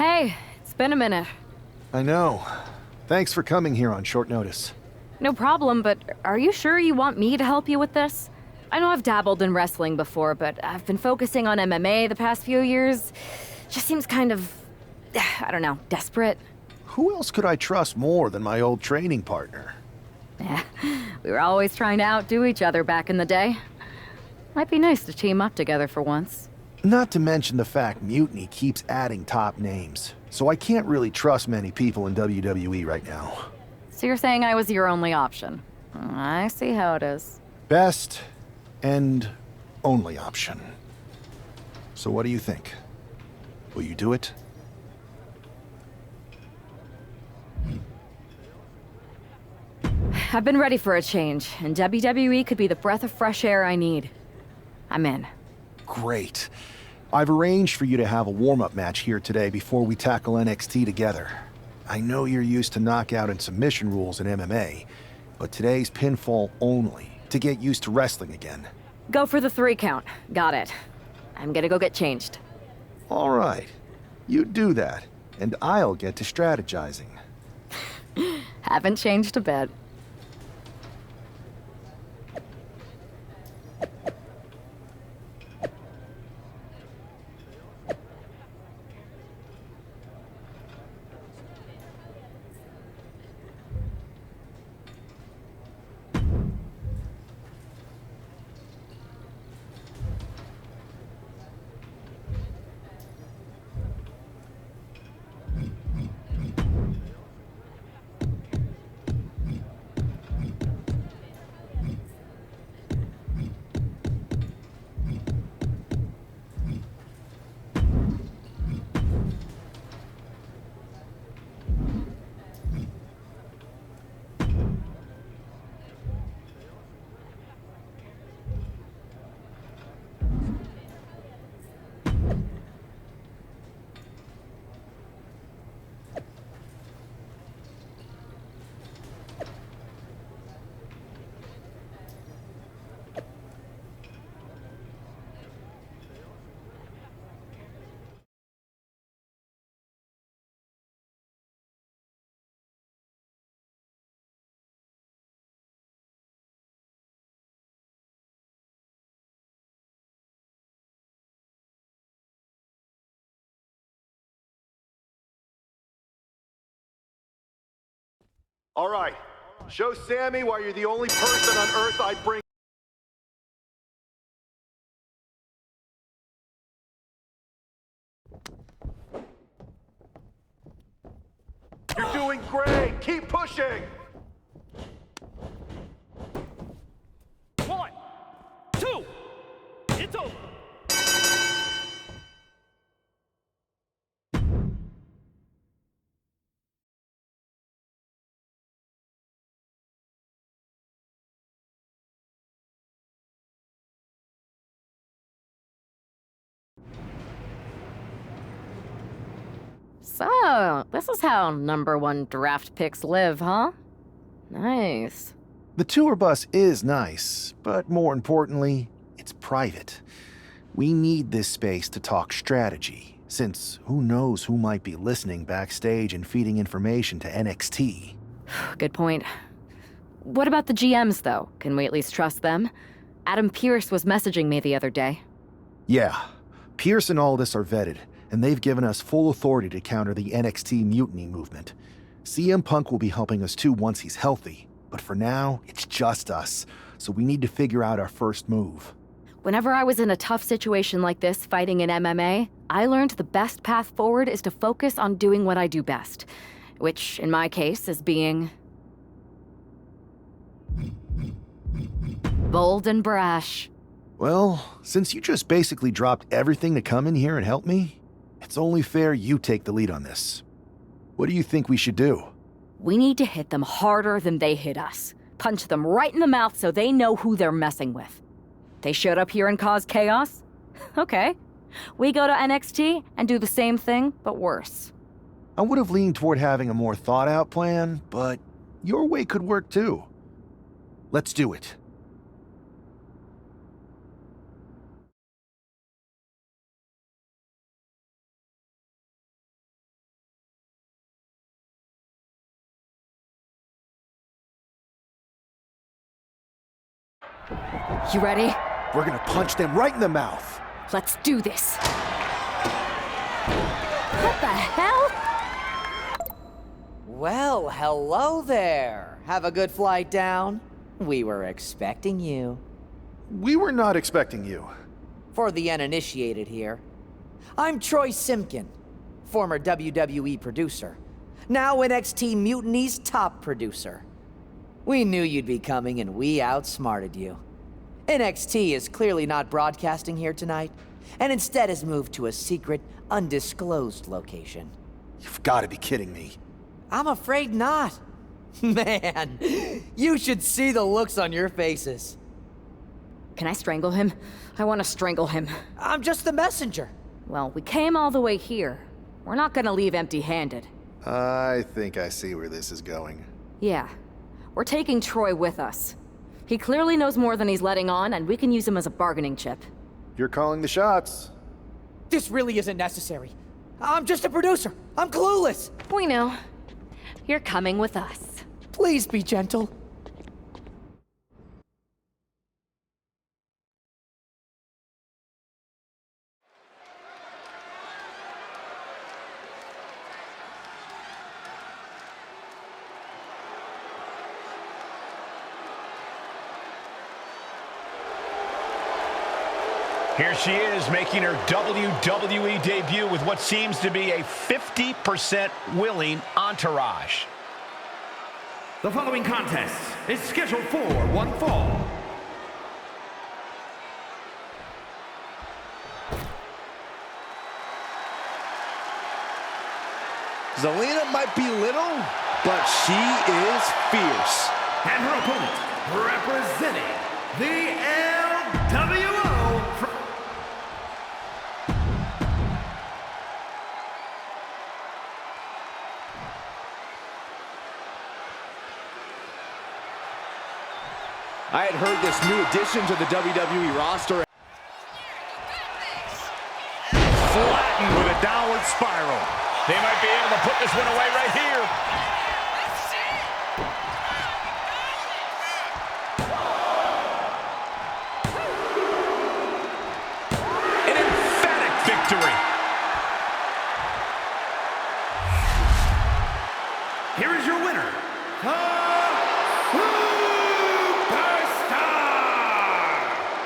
Hey, it's been a minute. I know. Thanks for coming here on short notice. No problem, but are you sure you want me to help you with this? I know I've dabbled in wrestling before, but I've been focusing on MMA the past few years. Just seems kind of, I don't know, desperate. Who else could I trust more than my old training partner? Yeah, we were always trying to outdo each other back in the day. Might be nice to team up together for once. Not to mention the fact Mutiny keeps adding top names, so I can't really trust many people in WWE right now. So you're saying I was your only option? I see how it is. Best and only option. So what do you think? Will you do it? I've been ready for a change, and WWE could be the breath of fresh air I need. I'm in. Great. I've arranged for you to have a warm-up match here today before we tackle NXT together. I know you're used to knockout and submission rules in MMA, but today's pinfall only, to get used to wrestling again. Go for the 3 count. Got it. I'm gonna go get changed. All right. You do that, and I'll get to strategizing. Haven't changed a bit. All right. Show Sammy why you're the only person on Earth I'd bring. You're doing great. Keep pushing. 1, 2, it's over. So, this is how #1 draft picks live, huh? Nice. The tour bus is nice, but more importantly, it's private. We need this space to talk strategy, since who knows who might be listening backstage and feeding information to NXT. Good point. What about the GMs, though? Can we at least trust them? Adam Pearce was messaging me the other day. Yeah, Pierce and Aldis are vetted, and they've given us full authority to counter the NXT mutiny movement. CM Punk will be helping us too once he's healthy, but for now, it's just us, so we need to figure out our first move. Whenever I was in a tough situation like this fighting in MMA, I learned the best path forward is to focus on doing what I do best, which, in my case, is being bold and brash. Well, since you just basically dropped everything to come in here and help me, it's only fair you take the lead on this. What do you think we should do? We need to hit them harder than they hit us. Punch them right in the mouth so they know who they're messing with. They showed up here and caused chaos? Okay. We go to NXT and do the same thing, but worse. I would have leaned toward having a more thought-out plan, but your way could work too. Let's do it. You ready? We're gonna punch them right in the mouth. Let's do this. What the hell? Well, hello there. Have a good flight down. We were expecting you. We were not expecting you. For the uninitiated here, I'm Troy Simkin, former WWE producer, now NXT Mutiny's top producer. We knew you'd be coming and we outsmarted you. NXT is clearly not broadcasting here tonight, and instead has moved to a secret, undisclosed location. You've got to be kidding me. I'm afraid not. Man, you should see the looks on your faces. Can I strangle him? I want to strangle him. I'm just the messenger. Well, we came all the way here. We're not gonna leave empty-handed. I think I see where this is going. Yeah. We're taking Troy with us. He clearly knows more than he's letting on, and we can use him as a bargaining chip. You're calling the shots. This really isn't necessary. I'm just a producer. I'm clueless. We know. You're coming with us. Please be gentle. Here she is, making her WWE debut with what seems to be a 50% willing entourage. The following contest is scheduled for one fall. Zelina might be little, but she is fierce. And her opponent, representing the LWO. I had heard this new addition to the WWE roster. Flattened with a downward spiral. They might be able to put this one away right here. An emphatic victory. Here is your winner,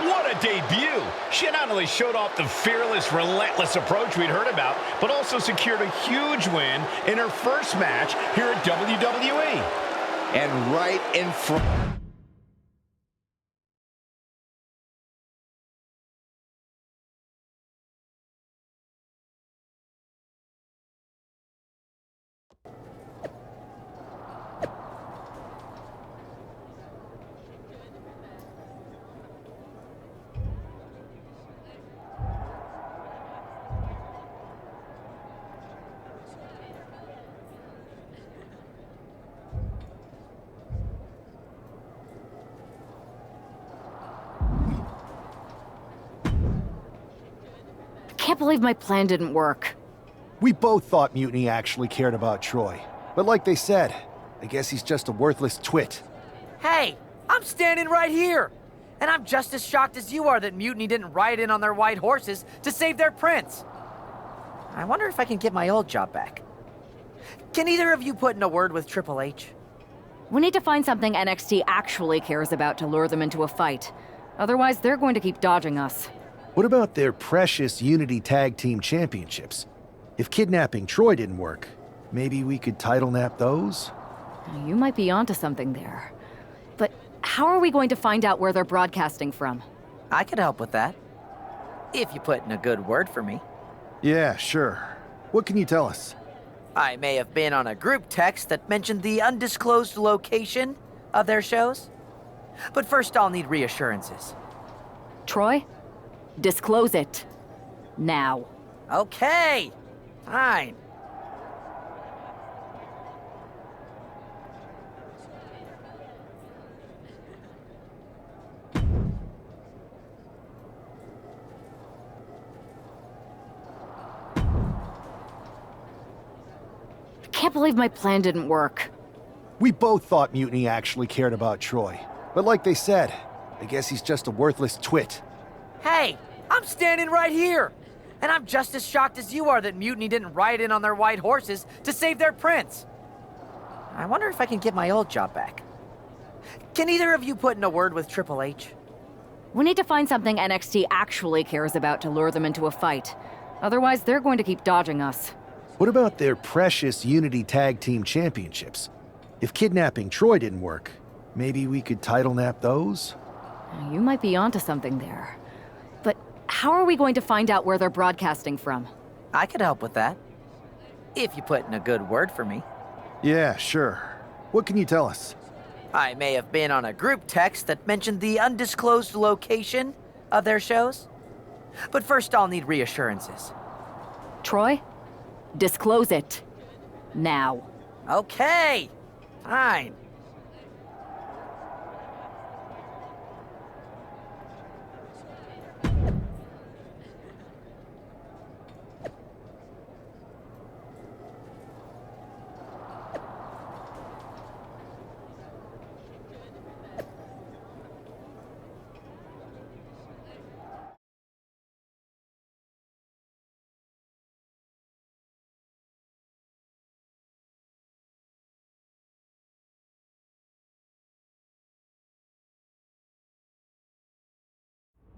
What a debut! She not only showed off the fearless, relentless approach we'd heard about, but also secured a huge win in her first match here at WWE. And right in front. Can't believe my plan didn't work. We both thought Mutiny actually cared about Troy. But like they said, I guess he's just a worthless twit. Hey, I'm standing right here. And I'm just as shocked as you are that Mutiny didn't ride in on their white horses to save their prince. I wonder if I can get my old job back. Can either of you put in a word with Triple H? We need to find something NXT actually cares about to lure them into a fight. Otherwise, they're going to keep dodging us. What about their precious Unity Tag Team Championships? If kidnapping Troy didn't work, maybe we could title nap those? You might be onto something there. But how are we going to find out where they're broadcasting from? I could help with that. If you put in a good word for me. Yeah, sure. What can you tell us? I may have been on a group text that mentioned the undisclosed location of their shows. But first I'll need reassurances. Troy? Disclose it. Now. Okay, fine. Can't believe my plan didn't work. We both thought Mutiny actually cared about Troy. But like they said, I guess he's just a worthless twit. Hey, I'm standing right here. And I'm just as shocked as you are that Mutiny didn't ride in on their white horses to save their prince. I wonder if I can get my old job back. Can either of you put in a word with Triple H? We need to find something NXT actually cares about to lure them into a fight. Otherwise, they're going to keep dodging us. What about their precious Unity Tag Team Championships? If kidnapping Troy didn't work, maybe we could title nap those? You might be onto something there. But how are we going to find out where they're broadcasting from? I could help with that. If you put in a good word for me. Yeah, sure. What can you tell us? I may have been on a group text that mentioned the undisclosed location of their shows. But first I'll need reassurances. Troy? Disclose it. Now. Okay, fine.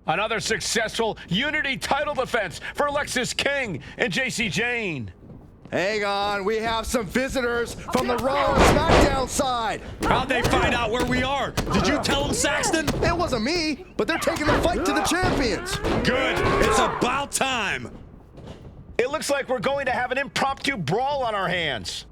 Another successful Unity title defense for Alexis King and JC Jane. Hang on, we have some visitors from the Raw and SmackDown side. How'd they find out where we are? Did you tell them, Saxton? It wasn't me, but they're taking the fight to the champions. Good. It's about time. It looks like we're going to have an impromptu brawl on our hands.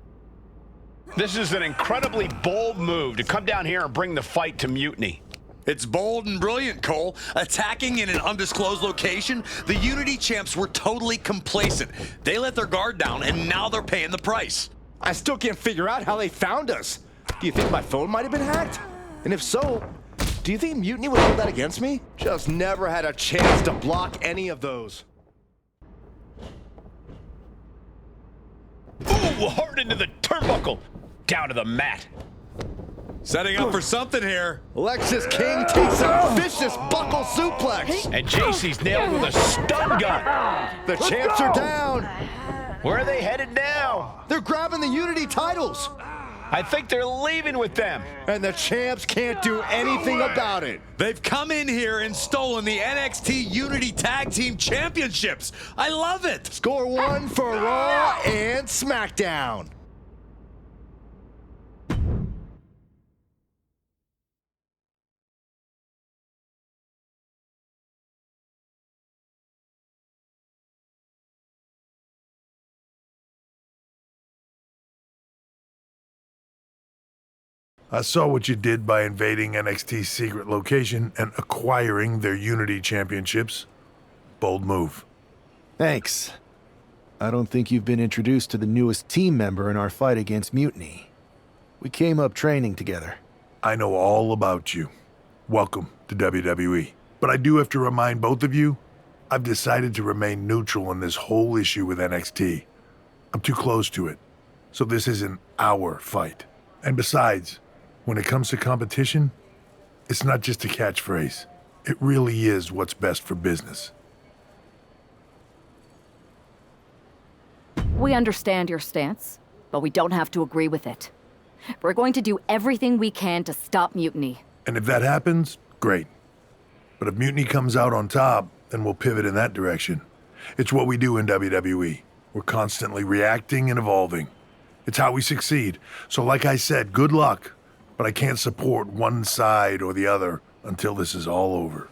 This is an incredibly bold move to come down here and bring the fight to Mutiny. It's bold and brilliant, Cole. Attacking in an undisclosed location, the Unity champs were totally complacent. They let their guard down, and now they're paying the price. I still can't figure out how they found us. Do you think my phone might have been hacked? And if so, do you think Mutiny would hold that against me? Just never had a chance to block any of those. Ooh, hard into the turnbuckle. Down to the mat. Setting up for something here. Alexis King takes a vicious buckle suplex. And JC's nailed with a stun gun. The champs are down. Where are they headed now? They're grabbing the Unity titles. I think they're leaving with them. And the champs can't do anything about it. They've come in here and stolen the NXT Unity Tag Team Championships. I love it. Score one for Raw and SmackDown. I saw what you did by invading NXT's secret location and acquiring their Unity championships. Bold move. Thanks. I don't think you've been introduced to the newest team member in our fight against Mutiny. We came up training together. I know all about you. Welcome to WWE. But I do have to remind both of you, I've decided to remain neutral in this whole issue with NXT. I'm too close to it, so this isn't our fight. And besides, when it comes to competition, it's not just a catchphrase. It really is what's best for business. We understand your stance, but we don't have to agree with it. We're going to do everything we can to stop Mutiny. And if that happens, great. But if Mutiny comes out on top, then we'll pivot in that direction. It's what we do in WWE. We're constantly reacting and evolving. It's how we succeed. So like I said, good luck. But I can't support one side or the other until this is all over.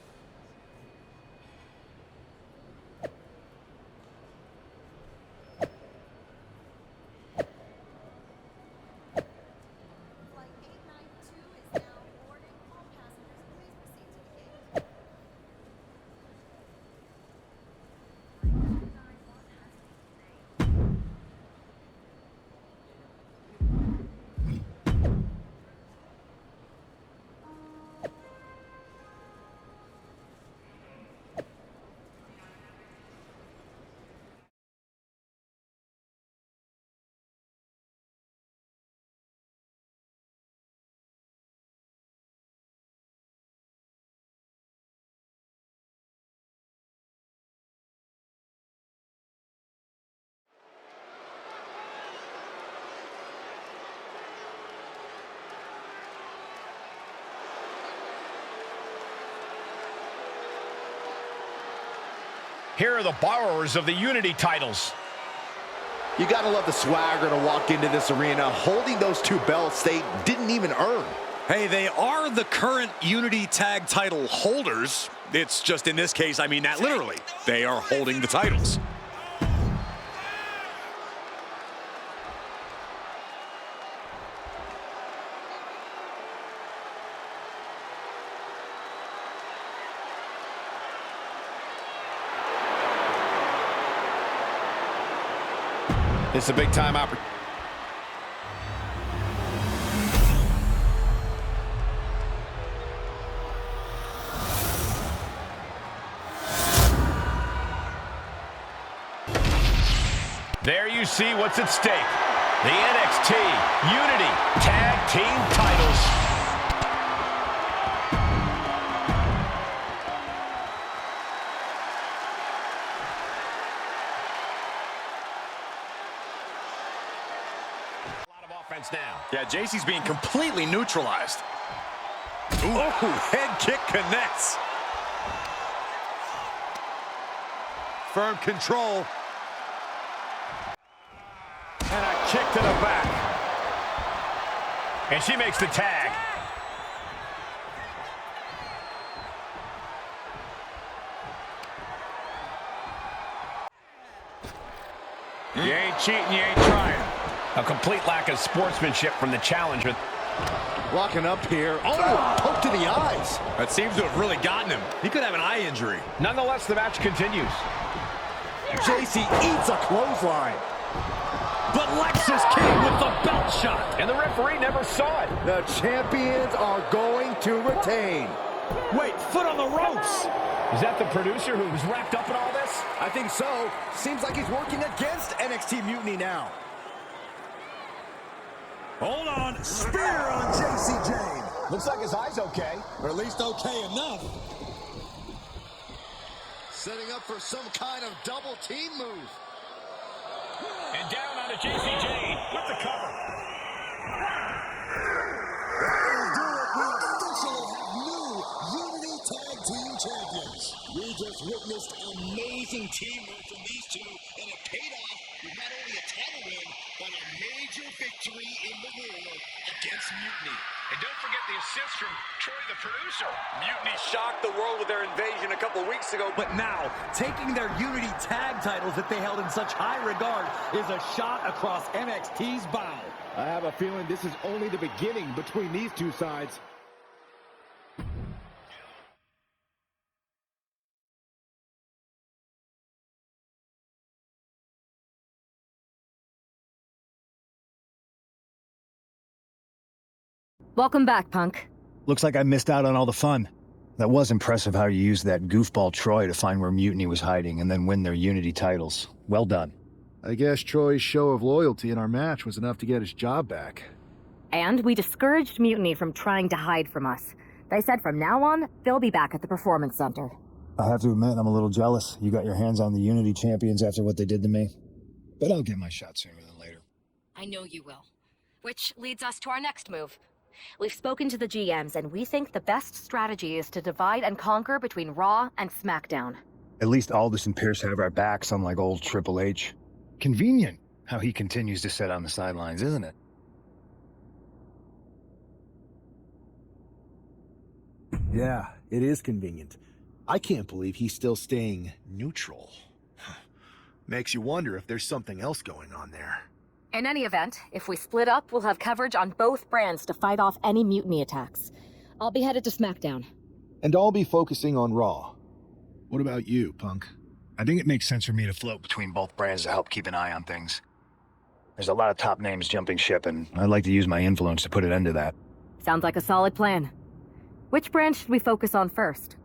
Here are the borrowers of the Unity titles. You gotta love the swagger to walk into this arena holding those two belts they didn't even earn. Hey, they are the current Unity Tag title holders. It's just in this case, I mean that literally. They are holding the titles. It's a big time opportunity. There you see what's at stake. The NXT Unity Tag Team titles. Now. Yeah, JC's being completely neutralized. Ooh, head kick connects. Firm control. And a kick to the back. And she makes the tag. You ain't cheating, you ain't trying. A complete lack of sportsmanship from the challenger. Locking up here. Oh, poke to the eyes. That seems to have really gotten him. He could have an eye injury. Nonetheless, the match continues. JC eats a clothesline. But Lexus King with the belt shot. And the referee never saw it. The champions are going to retain. Wait, foot on the ropes. Is that the producer who was wrapped up in all this? I think so. Seems like he's working against NXT Mutiny now. Hold on. Spear on JC Jane. Looks like his eye's okay. Or at least okay enough. Setting up for some kind of double team move. And down on to JC Jane with the cover. That'll do it. We officially have new Unity Tag Team Champions. We just witnessed amazing teamwork from these two, and it paid off with not only a title win, but a major victory in the war against Mutiny. And don't forget the assist from Troy, the producer. Mutiny shocked the world with their invasion a couple weeks ago, but now taking their Unity Tag titles that they held in such high regard is a shot across NXT's bow. I have a feeling this is only the beginning between these two sides. Welcome back, Punk. Looks like I missed out on all the fun. That was impressive how you used that goofball Troy to find where Mutiny was hiding and then win their Unity titles. Well done. I guess Troy's show of loyalty in our match was enough to get his job back. And we discouraged Mutiny from trying to hide from us. They said from now on, they'll be back at the Performance Center. I have to admit, I'm a little jealous. You got your hands on the Unity champions after what they did to me. But I'll get my shot sooner than later. I know you will. Which leads us to our next move. We've spoken to the GMs, and we think the best strategy is to divide and conquer between Raw and SmackDown. At least Aldous and Pierce have our backs, unlike old Triple H. Convenient how he continues to sit on the sidelines, isn't it? Yeah, it is convenient. I can't believe he's still staying neutral. Makes you wonder if there's something else going on there. In any event, if we split up, we'll have coverage on both brands to fight off any Mutiny attacks. I'll be headed to SmackDown. And I'll be focusing on Raw. What about you, Punk? I think it makes sense for me to float between both brands to help keep an eye on things. There's a lot of top names jumping ship, and I'd like to use my influence to put an end to that. Sounds like a solid plan. Which brand should we focus on first?